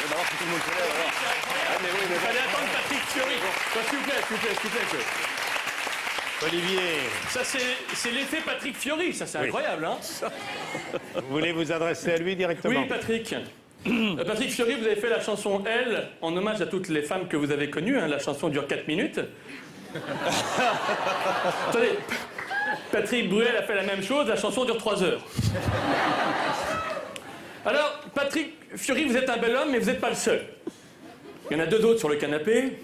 D'abord, tout le monde se lève, alors. Ah, mais oui, mais Il fallait attendre Patrick Fiori. Bon, s'il vous plaît. Olivier, Ça, c'est l'effet Patrick Fiori, ça, c'est incroyable, hein. vous voulez vous adresser à lui directement? Oui, Patrick. Patrick Fiori, vous avez fait la chanson Elle, en hommage à toutes les femmes que vous avez connues. Hein. La chanson dure 4 minutes. Attendez, Patrick Bruel a fait la même chose, la chanson dure 3 heures. Alors, Patrick Fiori, vous êtes un bel homme, mais vous n'êtes pas le seul. Il y en a 2 autres sur le canapé.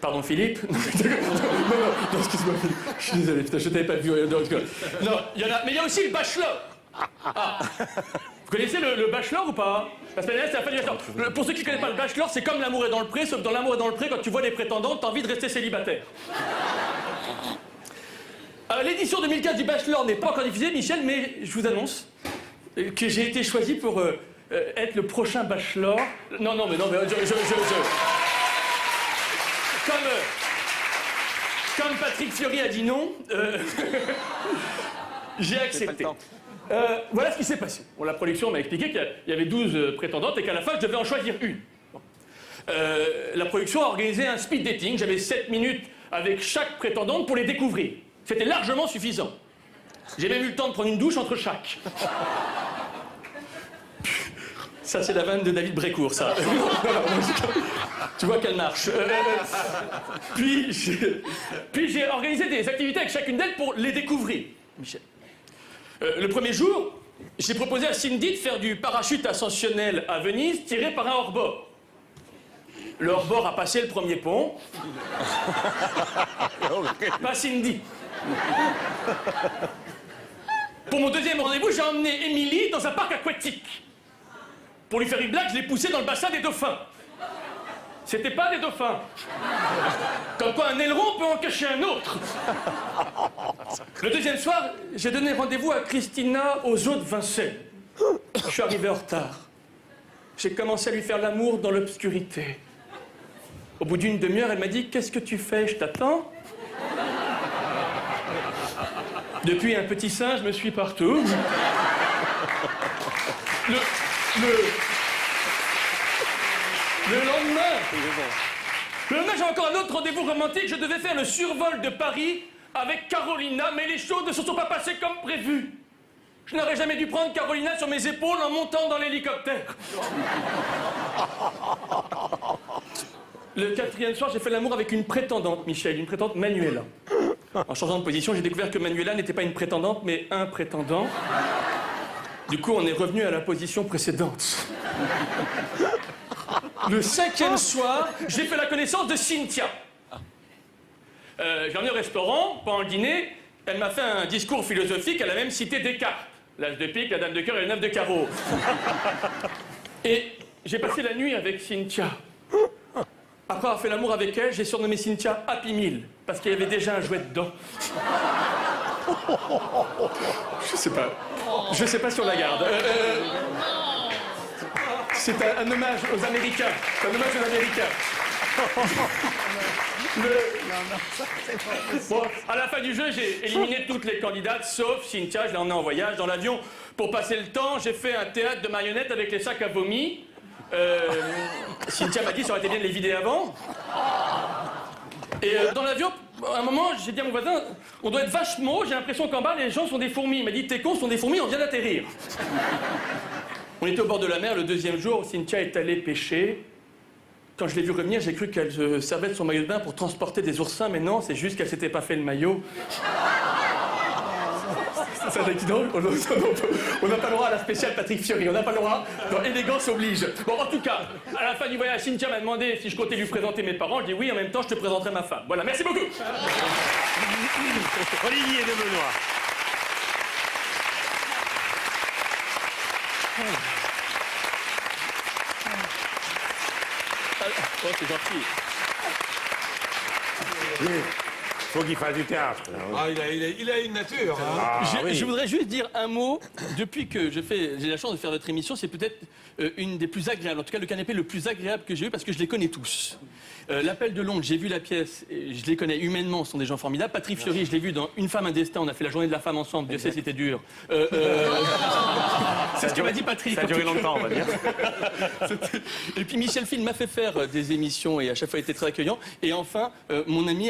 Pardon, Philippe. Non, excuse-moi, Philippe. Je suis désolé, putain, je t'avais pas vu. Non, il y en a, mais il y a aussi le bachelor. Ah. Vous connaissez le bachelor ou pas? Parce que là, c'est la fin du bachelor. Pour ceux qui ne connaissent pas le bachelor, c'est comme L'amour est dans le pré, sauf que dans L'amour est dans le pré, quand tu vois les prétendants, t'as envie de rester célibataire. L'édition 2015 du bachelor n'est pas encore diffusée, Michel, mais je vous annonce que j'ai été choisi pour être le prochain bachelor. Non, mais Comme Patrick Fiori a dit non, j'ai accepté. Voilà ce qui s'est passé. Bon, la production m'a expliqué qu'il y avait 12 prétendantes et qu'à la fin, je devais en choisir une. Bon. La production a organisé un speed dating. J'avais 7 minutes avec chaque prétendante pour les découvrir. C'était largement suffisant. J'ai même eu le temps de prendre une douche entre chaque. Ça, c'est la vanne de David Brécourt, ça. Tu vois qu'elle marche. Puis j'ai organisé des activités avec chacune d'elles pour les découvrir, Michel. Le premier jour, j'ai proposé à Cindy de faire du parachute ascensionnel à Venise tiré par un hors-bord. Le hors-bord a passé le premier pont. Pas Cindy. Pour mon deuxième rendez-vous, j'ai emmené Émilie dans un parc aquatique. Pour lui faire une blague, je l'ai poussée dans le bassin des dauphins. C'était pas des dauphins. Comme quoi un aileron peut en cacher un autre. Le deuxième soir, j'ai donné rendez-vous à Christina aux eaux de Vincennes. Je suis arrivé en retard. J'ai commencé à lui faire l'amour dans l'obscurité. Au bout d'une demi-heure, elle m'a dit « Qu'est-ce que tu fais? Je t'attends ?» Depuis un petit singe, je me suis partout. Le lendemain, j'ai encore un autre rendez-vous romantique. Je devais faire le survol de Paris avec Carolina, mais les choses ne se sont pas passées comme prévu. Je n'aurais jamais dû prendre Carolina sur mes épaules en montant dans l'hélicoptère. Le quatrième soir, j'ai fait l'amour avec une prétendante, Michel, une prétendante Manuela. En changeant de position, j'ai découvert que Manuela n'était pas une prétendante, mais un prétendant. Du coup, on est revenu à la position précédente. Le cinquième soir, j'ai fait la connaissance de Cynthia. Je l'ai emmenée au restaurant, pendant le dîner, elle m'a fait un discours philosophique, elle a même cité Descartes. L'as de pique, la dame de cœur et le 9 de carreau. Et j'ai passé la nuit avec Cynthia. Après avoir fait l'amour avec elle, j'ai surnommé Cynthia Happy Meal, parce qu'il y avait déjà un jouet dedans. Je sais pas si on la garde. C'est un hommage aux Américains. C'est un hommage aux Américains. Bon, à la fin du jeu, j'ai éliminé toutes les candidates, sauf Cynthia. Je l'ai emmenée en voyage dans l'avion. Pour passer le temps, j'ai fait un théâtre de marionnettes avec les sacs à vomi. Cynthia m'a dit ça aurait été bien de les vider avant. Et dans l'avion, à un moment, j'ai dit à mon voisin, on doit être vachement haut, j'ai l'impression qu'en bas, les gens sont des fourmis. Il m'a dit, t'es con, ce sont des fourmis, on vient d'atterrir. On était au bord de la mer le deuxième jour, Cynthia est allée pêcher. Quand je l'ai vue revenir, j'ai cru qu'elle se servait de son maillot de bain pour transporter des oursins, mais non, c'est juste qu'elle s'était pas fait le maillot. Ça, on n'a pas le droit à la spéciale Patrick Fiori, on n'a pas le droit. Non, élégance oblige. Bon, en tout cas, à la fin du voyage, Cynthia m'a demandé si je comptais lui présenter mes parents. Je dis oui, en même temps, je te présenterai ma femme. Voilà, merci beaucoup. Olivier de Benoît. Oh, c'est gentil. faut qu'il fasse du théâtre. Ah, il a une nature. Hein. Ah, oui. Je voudrais juste dire un mot. Depuis que j'ai la chance de faire votre émission, c'est peut-être une des plus agréables, en tout cas le canapé le plus agréable que j'ai eu parce que je les connais tous. L'Appel de Londres, j'ai vu la pièce, et je les connais humainement, ce sont des gens formidables. Patrick Fiori, je l'ai vu dans Une femme, un destin, on a fait la journée de la femme ensemble, Dieu sait c'était dur. C'est ce que m'a dit Patrick. Ça a duré longtemps, on va dire. Et puis Michel Phil m'a fait faire des émissions et à chaque fois il était très accueillant. Et enfin, mon ami,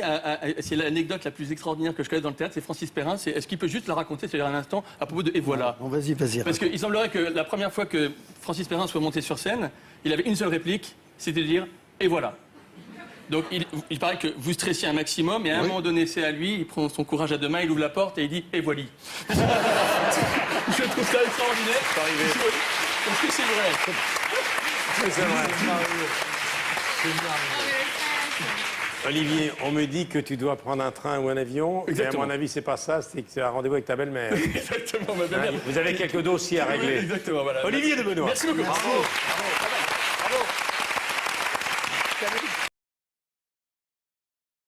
c'est l'anecdote la plus extraordinaire que je connais dans le théâtre, c'est Francis Perrin. Est-ce qu'il peut juste la raconter, c'est-à-dire un instant, à propos de Et voilà. Bon, vas-y. Parce qu'il semblerait que la première fois que Francis Perrin soit monté sur scène, il avait une seule réplique, c'était de dire Et voilà. Donc il paraît que vous stressiez un maximum et à un moment donné c'est à lui, il prend son courage à deux mains, il ouvre la porte et il dit Et voilà. Je trouve ça extraordinaire. C'est arrivé. Est-ce que c'est vrai? C'est vrai. Olivier, on me dit que tu dois prendre un train ou un avion. Exactement. Et à mon avis, c'est pas ça, c'est que tu as un rendez-vous avec ta belle-mère. Exactement, ma belle-mère. Vous avez quelques dossiers à régler. Exactement, voilà. Olivier de Benoît. Merci beaucoup. Bravo.